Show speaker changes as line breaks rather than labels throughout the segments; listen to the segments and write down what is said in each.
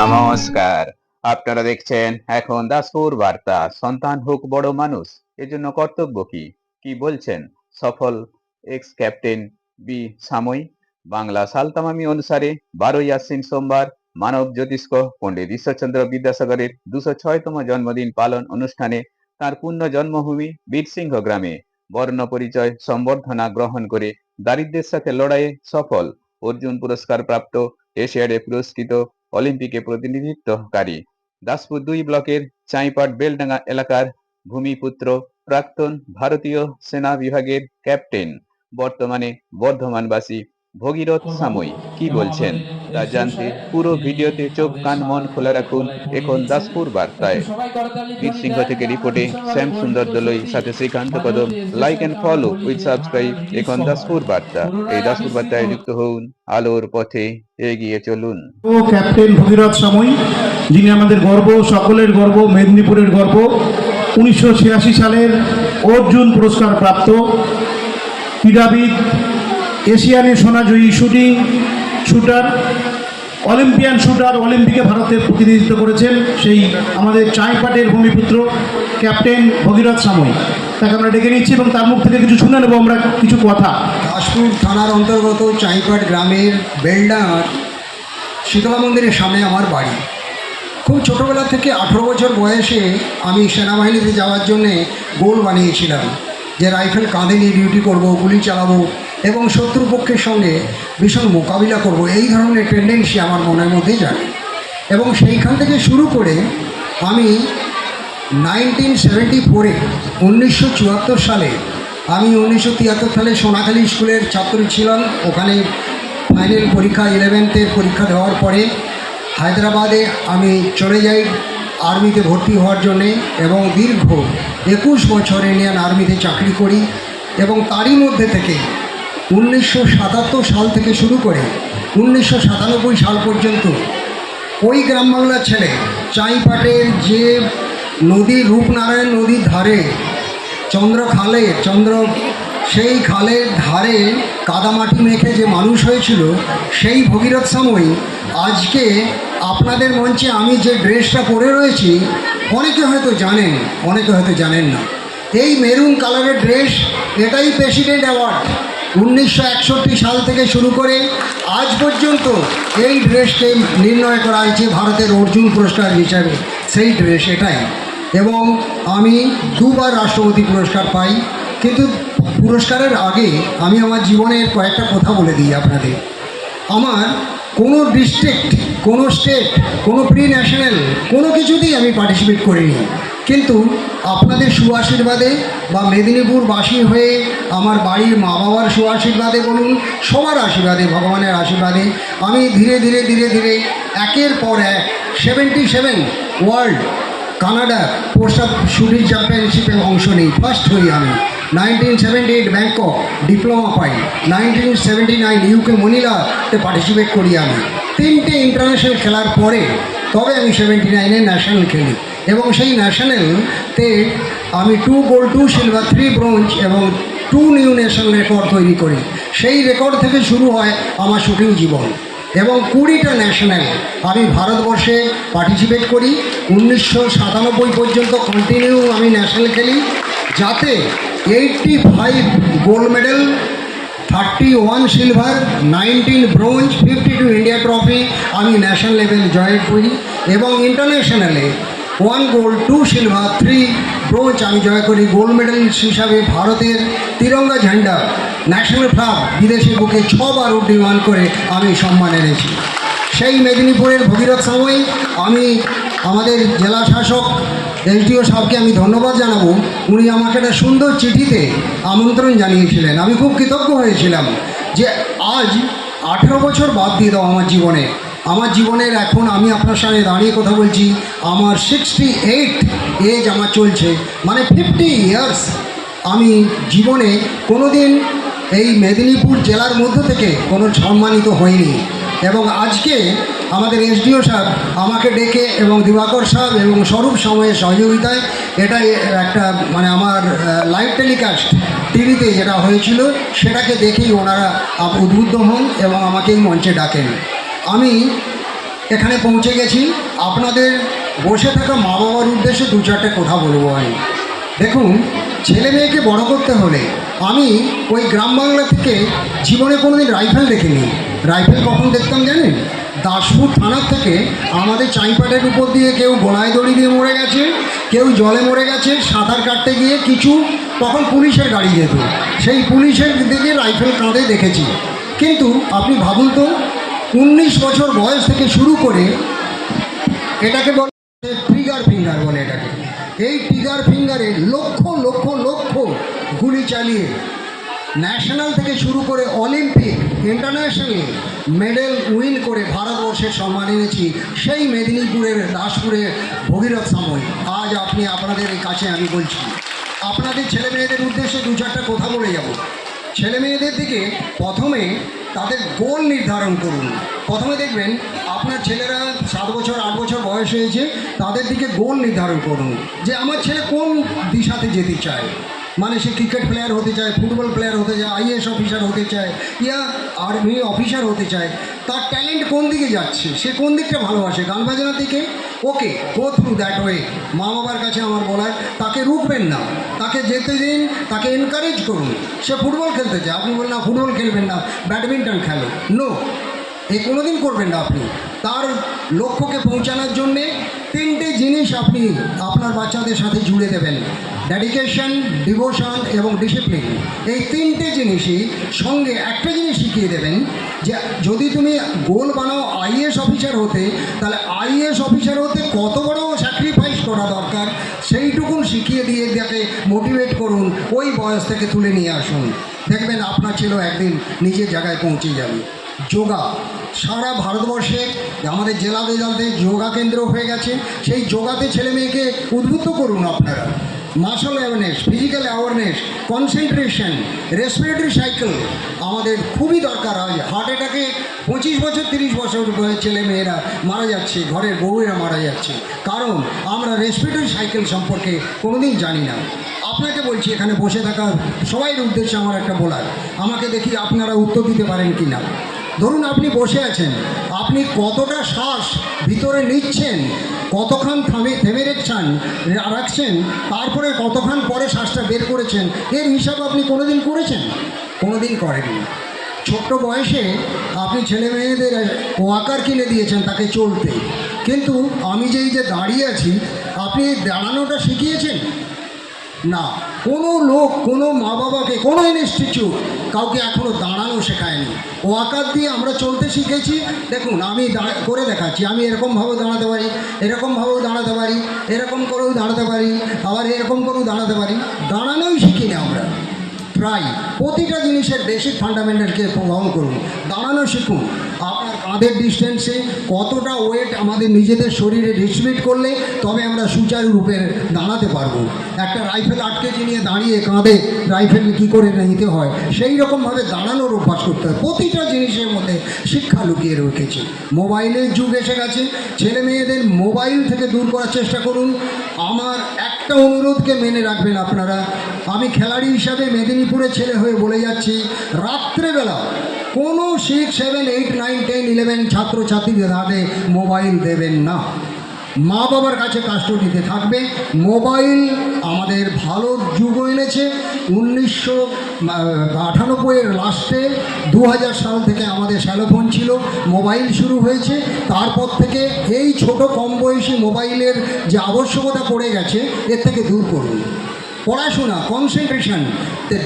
নমস্কার, আপনারা দেখছেন এখন দাসপুর বার্তা। সন্তান হোক বড় মানুষ, এজন্য কর্তব্য কি, কি বলছেন সফল এক্স ক্যাপ্টেন বি সাময়িক। বাংলা সালতামামি অনুসারে 12ই আশ্বিন সোমবার মানব জ্যোতিষ্ক পণ্ডিত ঈশ্বরচন্দ্র বিদ্যাসাগরের 206তম জন্মদিন পালন অনুষ্ঠানে তার পূর্ণ জন্মভূমি বীরসিংহ গ্রামে বর্ণ পরিচয় সম্বর্ধনা গ্রহণ করে দারিদ্র্যের সাথে লড়াইয়ে সফল অর্জুন পুরস্কার প্রাপ্ত, এশিয়াডে পুরস্কৃত, অলিম্পিকে প্রতিনিধিত্বকারী দাসপুর 2 ব্লকের চাইপাট বেলডাঙ্গা এলাকার ভূমিপুত্র, প্রাক্তন ভারতীয় সেনা বিভাগের ক্যাপ্টেন, বর্তমানে বর্ধমানবাসী ভগীরথ সাময়িক কি বলছেন তা জানতে পুরো ভিডিওতে চোখ কান মন খোলা রাখুন এখন দাসপুর বার্তায়। বীরসিংহ থেকে রিপোর্টে শ্যাম সুন্দর দলই, সাথে Srikanta Kadam. Like and follow with subscribe এখন দাসপুর বার্তা। এই দাসপুর বার্তায় যুক্ত হন, আলোর পথে এগিয়ে চলুন।
ও ক্যাপ্টেন ভগীরথ সাময়িক, যিনি আমাদের গর্ব, সকলের গর্ব, মেদিনীপুরের গর্ব। 1986 সালের অর্জুন পুরস্কার প্রাপ্ত ক্রীড়াবিদ, এশিয়ানে সোনাজয়ী শুটার, অলিম্পিয়ান শুটার, অলিম্পিকে ভারতের প্রতিনিধিত্ব করেছেন সেই আমাদের চাইপাটের ভূমিপুত্র ক্যাপ্টেন ভগীরথ সাময়িক। তাকে আমরা ডেকে নিচ্ছি এবং তার মুখ থেকে কিছু শুনে নেব আমরা কিছু কথা।
দাসপুর থানার অন্তর্গত চাইপাট গ্রামের বেলডাঙ্গার শীতলা মন্দিরের সামনে আমার বাড়ি। খুব ছোটোবেলা থেকে 18 বছর বয়সে আমি সেনাবাহিনীতে যাওয়ার জন্যে গোল বানিয়েছিলাম যে রাইফেল কাঁধে নিয়ে ডিউটি করব, গুলি চালাবো এবং শত্রুপক্ষের সঙ্গে ভীষণ মোকাবিলা করব, এই ধরনের টেন্ডেন্সি আমার মনের মধ্যে জাগে। এবং সেইখান থেকে শুরু করে আমি 1974 সালে আমি 1973 সালে সোনাখালী স্কুলের ছাত্র ছিলাম। ওখানে ফাইনাল পরীক্ষা 11th পরীক্ষা দেওয়ার পরে হায়দ্রাবাদে আমি চলে যাই আর্মিতে ভর্তি হওয়ার জন্যে এবং দীর্ঘ 21 বছর ইন্ডিয়ান আর্মিতে চাকরি করি। এবং তারই মধ্যে থেকে 1977 সাল থেকে শুরু করে 1997 সাল পর্যন্ত ওই গ্রাম বাংলার ছেলে চাইপাটের যে নদী, রূপনারায়ণ নদীর ধারে সেই খালের ধারে কাদামাটি মেখে যে মানুষ হয়েছিল সেই ভগীরথ সাময়িক আজকে আপনাদের মঞ্চে আমি যে ড্রেসটা পরে রয়েছি, অনেকে হয়তো জানেন, অনেকে হয়তো জানেন না। এই মেরুন কালারের ড্রেস, এটাই প্রেসিডেন্ট অ্যাওয়ার্ড 1961 সাল থেকে শুরু করে আজ পর্যন্ত এই ড্রেসকে নির্ণয় করা হয়েছে ভারতের অর্জুন পুরস্কার হিসাবে, সেই ড্রেস এটাই। এবং আমি 2 বার রাষ্ট্রপতি পুরস্কার পাই। কিন্তু পুরস্কারের আগে আমি আমার জীবনের কয়েকটা কথা বলে দিই আপনাদের। আমার কোনো ডিস্ট্রিক্ট, কোনো স্টেট, কোনো প্রি ন্যাশনাল কোনো কিছুতেই আমি পার্টিসিপেট করিনি। কিন্তু আপনাদের সুআশীর্বাদে বা মেদিনীপুরবাসী হয়ে আমার বাড়ির মা বাবার সুআশীর্বাদে বলুন, সবার আশীর্বাদে, ভগবানের আশীর্বাদে আমি ধীরে ধীরে একের পর এক 77 world Canada post of shooting চ্যাম্পিয়নশিপে অংশ নিই। ফার্স্ট হই আমি। 1978 ব্যাংকক ডিপ্লোমা পাই। 1979 ইউকে মনিলাতে পার্টিসিপেট করি আমি। 3টে ইন্টারন্যাশনাল খেলার পরে তবে আমি 79-এ ন্যাশনাল খেলি এবং সেই ন্যাশনালতে আমি 2 গোল্ড, 2 সিলভার, 3 ব্রোঞ্জ এবং 2 নিউ ন্যাশনাল রেকর্ড তৈরি করি। সেই রেকর্ড থেকে শুরু হয় আমার শুটিং জীবন এবং 20টা ন্যাশনাল আমি ভারতবর্ষে পার্টিসিপেট করি। 1997 পর্যন্ত কন্টিনিউ আমি ন্যাশনাল খেলি, যাতে 85 gold medal, 31 silver, 19 bronze, 52 India trophy আমি ন্যাশনাল লেভেল জয়েন করি এবং ইন্টারন্যাশনালে 1 গোল্ড, 2 সিলভার, 3 ব্রোঞ্জ আমি জয় করি। গোল্ড মেডেল হিসাবে ভারতের তিরঙ্গা ঝান্ডা, ন্যাশনাল ফ্ল্যাগ বিদেশি বুকে 6 বার উড্ডীয়মান করে আমি সম্মান এনেছি। সেই মেদিনীপুরের ভগীরথ সাময়িক। আমি আমাদের জেলা শাসক এসডিও সাহেবকে আমি ধন্যবাদ জানাবো। উনি আমাকে একটা সুন্দর চিঠিতে আমন্ত্রণ জানিয়েছিলেন। আমি খুব কৃতজ্ঞ হয়েছিলাম যে আজ 18 বছর বাদ দিয়ে দাও আমার জীবনের এখন আমি আপনার সামনে দাঁড়িয়ে কথা বলছি। আমার 68 এজ আমার চলছে, মানে 50 ইয়ার্স আমি জীবনে কোনো দিন এই মেদিনীপুর জেলার মধ্য থেকে কোনো সম্মানিত হয়নি। এবং আজকে আমাদের এসডিও সাহেব আমাকে ডেকে এবং দিবাকর সাহেব এবং স্বরূপ সময়ের সহযোগিতায় এটা একটা মানে আমার লাইভ টেলিকাস্ট টিভিতে যেটা হয়েছিল সেটাকে দেখেই ওনারা উদ্বুদ্ধ হন এবং আমাকে এই মঞ্চে ডাকেন। আমি এখানে পৌঁছে গেছি। আপনাদের বসে থাকা মা বাবার উদ্দেশ্যে দু চারটে কথা বলবো আমি। দেখুন, ছেলে মেয়েকে বড় করতে হলে আমি ওই গ্রাম বাংলা থেকে জীবনে কোনোদিন রাইফেল দেখিনি। রাইফেল কখন দেখতাম জানেন? দাসপুর থানার থেকে আমাদের চাইপাটের উপর দিয়ে কেউ গোলায় দড়ি দিয়ে মরে গেছে, কেউ জলে মরে গেছে, সাঁতার কাটতে গিয়ে কিছু, তখন পুলিশের গাড়ি যেত, সেই পুলিশের দিকে রাইফেল কাঁধে দেখেছি। কিন্তু আপনি ভাবুন তো, 19 বছর বয়স থেকে শুরু করে, এটাকে বলে ট্রিগার ফিঙ্গার বলে এটাকে, এই ট্রিগার ফিঙ্গারে লক্ষ লক্ষ লক্ষ গুলি চালিয়ে ন্যাশনাল থেকে শুরু করে অলিম্পিক, ইন্টারন্যাশনাল মেডেল উইন করে ভারতবর্ষের সম্মান এনেছি সেই মেদিনীপুরের দাসপুরের ভগীরথ সাময়িক। আজ আপনি আপনাদের এই কাছে আমি বলছি, আপনাদের ছেলে মেয়েদের উদ্দেশ্যে দু চারটা কথা বলে যাব। ছেলে মেয়েদের দিকে প্রথমে তাদের গোল নির্ধারণ করুন। প্রথমে দেখবেন আপনার ছেলেরা 7 বছর 8 বছর বয়স হয়েছে, তাদের দিকে গোল নির্ধারণ করুন যে আমার ছেলে কোন দিশাতে যেতে চায়। মানে সে ক্রিকেট প্লেয়ার হতে চায়, ফুটবল প্লেয়ার হতে চায়, আইএএস অফিসার হতে চায়, ইয়া আর্মি অফিসার হতে চায়। তার ট্যালেন্ট কোন দিকে যাচ্ছে, সে কোন দিকটা ভালোবাসে, গান বাজনার দিকে, ওকে গো থ্রু দ্যাট ওয়ে। মা বাবার কাছে আমার বলার, তাকে রুখবেন না, তাকে যেতে দিন, তাকে এনকারেজ করুন। সে ফুটবল খেলতে চায়, আপনি বলেন না ফুটবল খেলবেন না, ব্যাডমিন্টন খেলো, নো, এ কোনোদিন করবেন না। আপনি তার লক্ষ্যকে পৌঁছানোর জন্যে 3টে জিনিস আপনি আপনার বাচ্চাদের সাথে জুড়ে দেবেন: ডেডিকেশন, ডিভোশন এবং ডিসিপ্লিন। এই 3টে জিনিসই সঙ্গে একটা জিনিস শিখিয়ে দেবেন যে যদি তুমি গোল বানাও আইএএস অফিসার হতে, তাহলে আইএএস অফিসার হতে কত বড় স্যাক্রিফাইস করা দরকার সেইটুকুন শিখিয়ে দিয়ে তাকে মোটিভেট করুন, ওই বয়স থেকে তুলে নিয়ে আসুন। দেখবেন আপনার ছেলেও একদিন নিজের জায়গায় পৌঁছে যাবে। যোগা সারা ভারতবর্ষে আমাদের জেলাতে যোগা কেন্দ্র হয়ে গেছে, সেই যোগাতে ছেলে মেয়েকে উদ্বুদ্ধ করুন আপনারা। Martial awareness, physical awareness, concentration, respiratory cycle আমাদের খুবই দরকার। আজ হার্ট অ্যাটাকে 25 বছর 30 বছর ছেলে মেয়েরা মারা যাচ্ছে, ঘরের বউয়েরা মারা যাচ্ছে, কারণ আমরা রেসপিরেটরি সাইকেল সম্পর্কে কোনোদিন জানি না। আপনাকে বলছি, এখানে বসে থাকা সবাই উদ্দেশ্যে আমার একটা বলার, আমাকে দেখি আপনারা উত্তর দিতে পারেন কি না। ধরুন আপনি বসে আছেন, আপনি কতটা শ্বাস ভিতরে নিচ্ছেন, কতক্ষণ থেমে রাখছেন, তারপরে কতক্ষণ পরে শ্বাসটা বের করেছেন, এর হিসাব আপনি কোনোদিন করেছেন? কোনোদিন করেননি। ছোট্ট বয়সে আপনি ছেলে মেয়েদের ওয়াকার কিনে দিয়েছেন তাকে চলতে, কিন্তু আমি যে দাঁড়িয়ে আছি, আপনি দাঁড়ানোটা শিখিয়েছেন না। কোনো লোক, কোনো মা বাবাকে, কোনো ইনস্টিটিউট কাউকে এখনও দাঁড়ানো শেখায়নি। ওয়াকার দিয়ে আমরা চলতে শিখেছি। দেখুন আমি করে দেখাচ্ছি, আমি এরকমভাবেও দাঁড়াতে পারি, এরকমভাবেও দাঁড়াতে পারি, এরকম করেও দাঁড়াতে পারি, আবার এরকম করেও দাঁড়াতে পারি। দাঁড়ানোই শিখি না আমরা। ট্রাই, প্রতিটা জিনিসের বেসিক ফান্ডামেন্টালকে গ্রহণ করুন, দাঁড়ানো শিখুন। আপনার কাঁধের ডিস্টেন্সে কতটা ওয়েট আমাদের নিজেদের শরীরে ডিস্ট্রিবিউট করলে তবে আমরা সুচারুরূপে দাঁড়াতে পারবো। একটা রাইফেল 8 কেজি নিয়ে দাঁড়িয়ে কাঁধে রাইফেল কী করে নিতে হয়, সেই রকমভাবে দাঁড়ানোর অভ্যাস করতে হয়। প্রতিটা জিনিসের মধ্যে শিক্ষা লুকিয়ে রেখেছে। মোবাইলের যুগ এসে গেছে, ছেলে মেয়েদের মোবাইল থেকে দূর করার চেষ্টা করুন। আমার একটা অনুরোধকে মেনে রাখবেন আপনারা। আমি খেলাড়ি হিসাবে মেদিনীপুরের ছেলে হয়ে বলে যাচ্ছি, রাত্রেবেলা কোনো 6, 7, 8, 9, 10, 11 ছাত্রছাত্রীদের হাতে মোবাইল দেবেন না। মা বাবার কাছে কাস্টডিতে থাকবে। মোবাইল আমাদের ভালো যুগ এনেছে। 1998-এর লাস্টে 2000 সাল থেকে আমাদের স্যালোফোন ছিল, মোবাইল শুরু হয়েছে। তারপর থেকে এই ছোট কম বয়সী মোবাইলের যে আবশ্যকতা পড়ে গেছে, এর থেকে দূর করুন। পড়াশোনা, কনসেন্ট্রেশন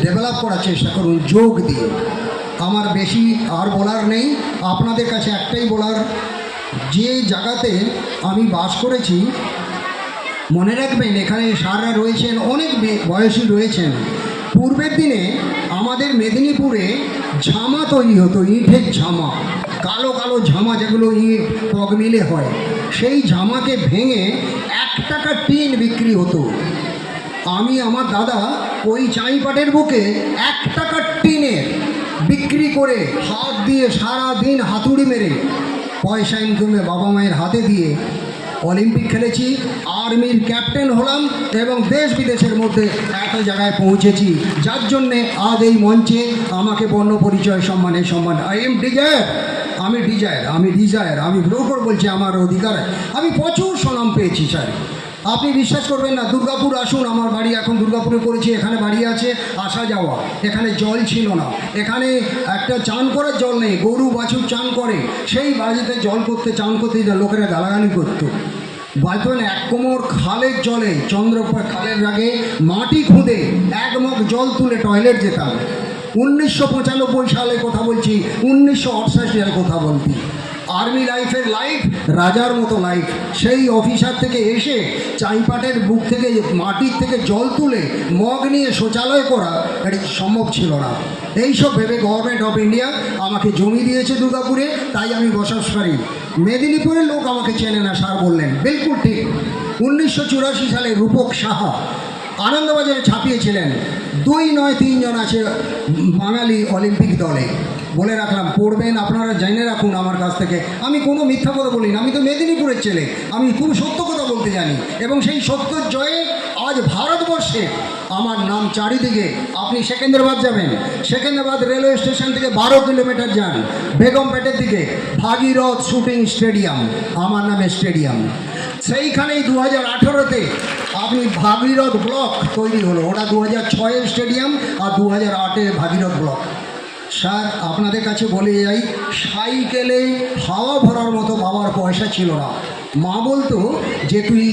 ডেভেলপ করার চেষ্টা করুন যোগ দিয়ে। আমার বেশি আর বলার নেই, আপনাদের কাছে একটাই বলার, যে জায়গাতে আমি বাস করেছি, মনে রাখবেন এখানে সাররা রয়েছেন, অনেক বয়সী রয়েছেন। পূর্বের দিনে আমাদের মেদিনীপুরে ঝামা তৈরি হতো, ইটের ঝামা, কালো কালো ঝামা, যেগুলো ইট পগ মিলে হয়। সেই ঝামাকে ভেঙে 1 টাকা টিন বিক্রি হতো। আমি আমার দাদা ওই চাইপাটের বুকে 1 টাকার টিনে বিক্রি করে হাত দিয়ে সারা দিন হাতুড়ি মেরে পয়সা ইনকামে বাবা মায়ের হাতে দিয়ে অলিম্পিক খেলেছি, আর্মির ক্যাপ্টেন হলাম এবং দেশ বিদেশের মধ্যে একটা জায়গায় পৌঁছেছি, যার জন্যে আজ এই মঞ্চে আমাকে বর্ণ পরিচয় সম্মানের সম্মান। আই এম ডিজায়ার, আমি ডিজায়ার, আমি ব্রোকার বলছি, আমার অধিকার। আমি প্রচুর সুনাম পেয়েছি স্যার, আপনি বিশ্বাস করবেন না। দুর্গাপুর আসুন, আমার বাড়ি এখন দুর্গাপুরে করেছি, এখানে বাড়ি আছে, আসা যাওয়া। এখানে জল ছিল না, এখানে একটা চান করার জল নেই, গরু বাছুর চান করে, সেই বাড়িতে জল করতে চান করতে লোকেরা গালাগালি করতো। বলতেন এক কোমর খালের জলে, চন্দ্রপুর খালের আগে মাটি খুঁড়ে এক মগ জল তুলে টয়লেট যেতাম। 1995 সালে কথা বলছি, 1988 সালের কথা বলছি। আর্মি লাইফের লাইফ রাজার মতো লাইফ। সেই অফিসার থেকে এসে চাইপাটের বুক থেকে মাটির থেকে জল তুলে মগ নিয়ে শৌচালয় করা এটা সম্ভব ছিল না। এইসব ভেবে গভর্নমেন্ট অফ ইন্ডিয়া আমাকে জমি দিয়েছে দুর্গাপুরে, তাই আমি বসবাস করি। মেদিনীপুরের লোক আমাকে চেনে না স্যার বললেন, বিলকুল ঠিক। 1984 সালে রূপক সাহা আনন্দবাজারে ছাপিয়েছিলেন। 2 নয় 3 জন আছে বাঙালি অলিম্পিক দলে। বলে রাখলাম, পড়বেন আপনারা, জেনে রাখুন আমার কাছ থেকে। আমি কোনো মিথ্যা কথা বলি না, আমি তো মেদিনীপুরের ছেলে, আমি খুব সত্য কথা বলতে জানি। এবং সেই সত্যর জয়ে আজ ভারতবর্ষে আমার নাম চারিদিকে। আপনি সেকেন্দ্রাবাদ যাবেন, সেকেন্দ্রাবাদ রেলওয়ে স্টেশন থেকে 12 কিলোমিটার যান বেগমপেটের দিকে, ভাগীরথ শুটিং স্টেডিয়াম, আমার নামে স্টেডিয়াম। সেইখানেই 2018-তে আপনি ভাগীরথ ব্লক তৈরি হলো। ওটা 2006-এর স্টেডিয়াম আর 2008-এর ভাগীরথ ব্লক। স্যার আপনাদের কাছে বলে যাই, সাইকেলে হাওয়া ভরার মতো বাবার পয়সা ছিল না। মা বলতো যে তুই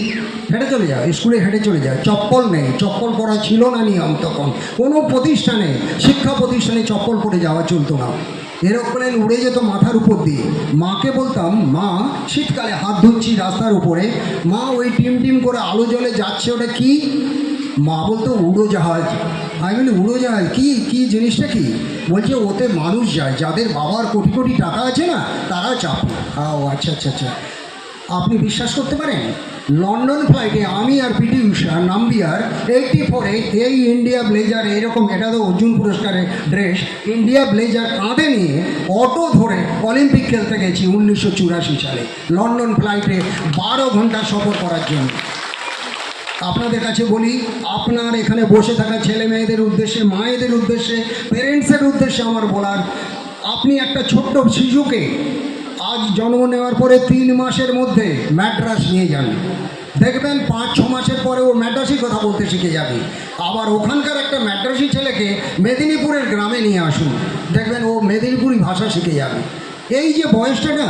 হেঁটে চলে যা, স্কুলে হেঁটে চলে যা, চপ্পল নেই, চপ্পল পরা ছিল না নিয়ম তখন। কোনো প্রতিষ্ঠানে, শিক্ষা প্রতিষ্ঠানে চপ্পল পরে যাওয়া চলতো না। এরোপ্লেন উড়ে যেত মাথার উপর দিয়ে। মাকে বলতাম, মা শীতকালে হাত ধুচ্ছি রাস্তার উপরে, মা ওই টিম টিম করে আলো জ্বলে যাচ্ছে, ওটা কি? মা বলতো উড়োজাহাজ। আমি বলি উড়োজাহাজ কি, কি জিনিসটা কি? বলছে ওতে মানুষ যায়, যাদের বাবার কোটি কোটি টাকা আছে না তারা চাপে। ও আচ্ছা আচ্ছা আচ্ছা। আপনি বিশ্বাস করতে পারেন, লন্ডন ফ্লাইটে আমি আর পিটি উষা নাম্বিয়ার 84-এ এই ইন্ডিয়া ব্লেজার, এরকম, এটা তো অর্জুন পুরস্কারের ড্রেস, ইন্ডিয়া ব্লেজার কাঁধে নিয়ে অটো ধরে অলিম্পিক খেলতে গেছি 1984 সালে লন্ডন ফ্লাইটে 12 ঘন্টা সফর করার জন্য। আপনাদের কাছে বলি, আপনার এখানে বসে থাকা ছেলে মেয়েদের উদ্দেশ্যে, মায়েদের উদ্দেশ্যে, প্যারেন্টসের উদ্দেশ্যে আমার বলার, আপনি একটা ছোট্ট শিশুকে আজ জন্ম নেওয়ার পরে 3 মাসের মধ্যে ম্যাড্রাস নিয়ে যান, দেখবেন 5-6 মাসের পরে ও ম্যাড্রাসি কথা বলতে শিখে যাবে। আবার ওখানকার একটা ম্যাড্রাসি ছেলেকে মেদিনীপুরের গ্রামে নিয়ে আসুন, দেখবেন ও মেদিনীপুরি ভাষা শিখে যাবে। এই যে বয়সটা না,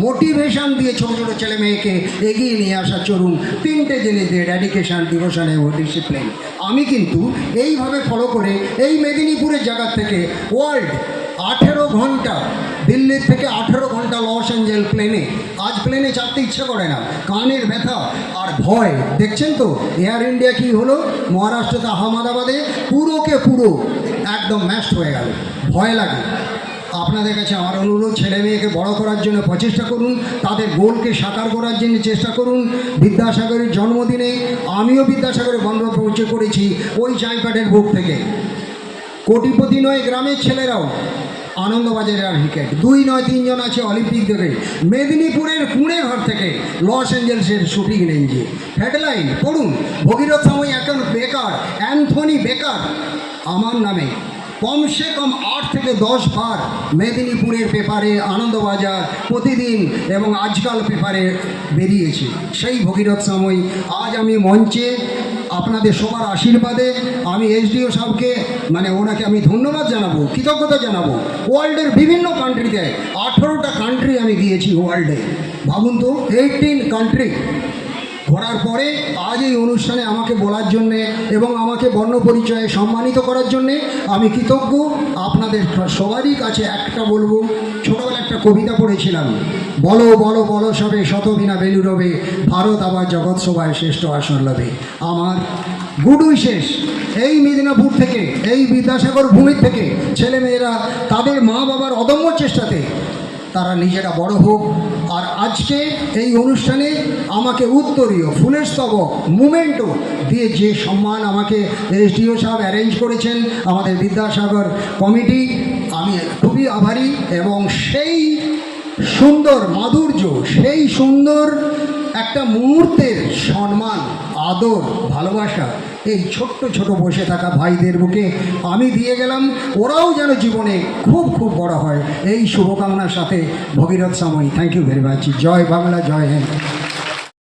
মোটিভেশন দিয়ে ছোটো ছোটো ছেলে মেয়েকে এগিয়ে নিয়ে আসা। চলুন 3টে জিনিস দিয়ে, ডেডিকেশান, ডিভোশন এবং ডিসিপ্লিন। আমি কিন্তু এইভাবে ফলো করে এই মেদিনীপুরের জায়গা থেকে ওয়ার্ল্ড 18 ঘন্টা, দিল্লির থেকে 18 ঘন্টা লস অ্যাঞ্জেল প্লেনে, আজ প্লেনে চাপতে ইচ্ছে করে না, কানের ব্যথা আর ভয়। দেখছেন তো এয়ার ইন্ডিয়া কি হলো, মহারাষ্ট্রতে আহমেদাবাদে পুরোকে পুরো একদম ম্যাশড হয়ে গেল, ভয় লাগে। আপনাদের কাছে আমার অনুরোধ, ছেলে মেয়েকে বড় করার জন্য প্রচেষ্টা করুন, তাদের গোলকে সাকার করার জন্য চেষ্টা করুন। বিদ্যাসাগরের জন্মদিনে আমিও বিদ্যাসাগরের বন্ধ পৌঁছে করেছি ওই চাইপাটের বুক থেকে। কোটিপতি নয়, গ্রামের ছেলেরাও আনন্দবাজারের অ্যাডভোকেট। 2 নয় 3 জন আছে অলিম্পিক থেকে। মেদিনীপুরের কুঁড়েঘর থেকে লস অ্যাঞ্জেলসের শুটিং রেঞ্জে। হেডলাইন পড়ুন, ভগীরথ সাময়ী এখন বেকার, অ্যান্থনি বেকার আমার নামে। কমসে কম 8 থেকে 10 বার মেদিনীপুরের পেপারে, আনন্দবাজার, প্রতিদিন এবং আজকাল পেপারে বেরিয়েছে সেই ভগীরথ সাময়ী। আজ আমি মঞ্চে আপনাদের সবার আশীর্বাদে আমি এসডিও সাহেবকে, মানে ওনাকে আমি ধন্যবাদ জানাবো, কৃতজ্ঞতা জানাবো। ওয়ার্ল্ডের বিভিন্ন কান্ট্রিতে, 18টা কান্ট্রি আমি গিয়েছি ওয়ার্ল্ডে, ভাবুন তো, 18 কান্ট্রি ঘোরার পরে আজ এই অনুষ্ঠানে আমাকে বলার জন্যে এবং আমাকে বর্ণপরিচয়ে সম্মানিত করার জন্যে আমি কৃতজ্ঞ। আপনাদের সবারই কাছে একটা বলবো, ছোটোবেলা একটা কবিতা পড়েছিলাম, বলো বলো বলো সবে শতবিনা বেলু রবে, ভারত আবার জগৎ সভায় শ্রেষ্ঠ আসন লবে। আমার গুড উইশেস এই মেদিনীপুর থেকে, এই বিদ্যাসাগর ভূমির থেকে ছেলেমেয়েরা তাদের মা বাবার অদম্য চেষ্টাতে তারা নিজেরা বড় হোক। আর আজকে এই অনুষ্ঠানে আমাকে উত্তরীয়, ফুলের স্তবক, মুমেন্টো দিয়ে যে সম্মান আমাকে এসডিও সাহেব অ্যারেঞ্জ করেছেন, আমাদের বিদ্যাসাগর কমিটি, আমি খুবই আভারী। এবং সেই সুন্দর মাধুর্য, সেই সুন্দর একটা মুহূর্তের সম্মান, আদর, ভালোবাসা এই ছোট্ট ছোট বসে থাকা ভাইদের বুকে আমি দিয়ে গেলাম, ওরাও যেন জীবনে খুব খুব বড় হয়, এই শুভকামনার সাথে ভগীরথ সাময়ী। Thank you very much. জয় বাংলা, জয় হিন্দ।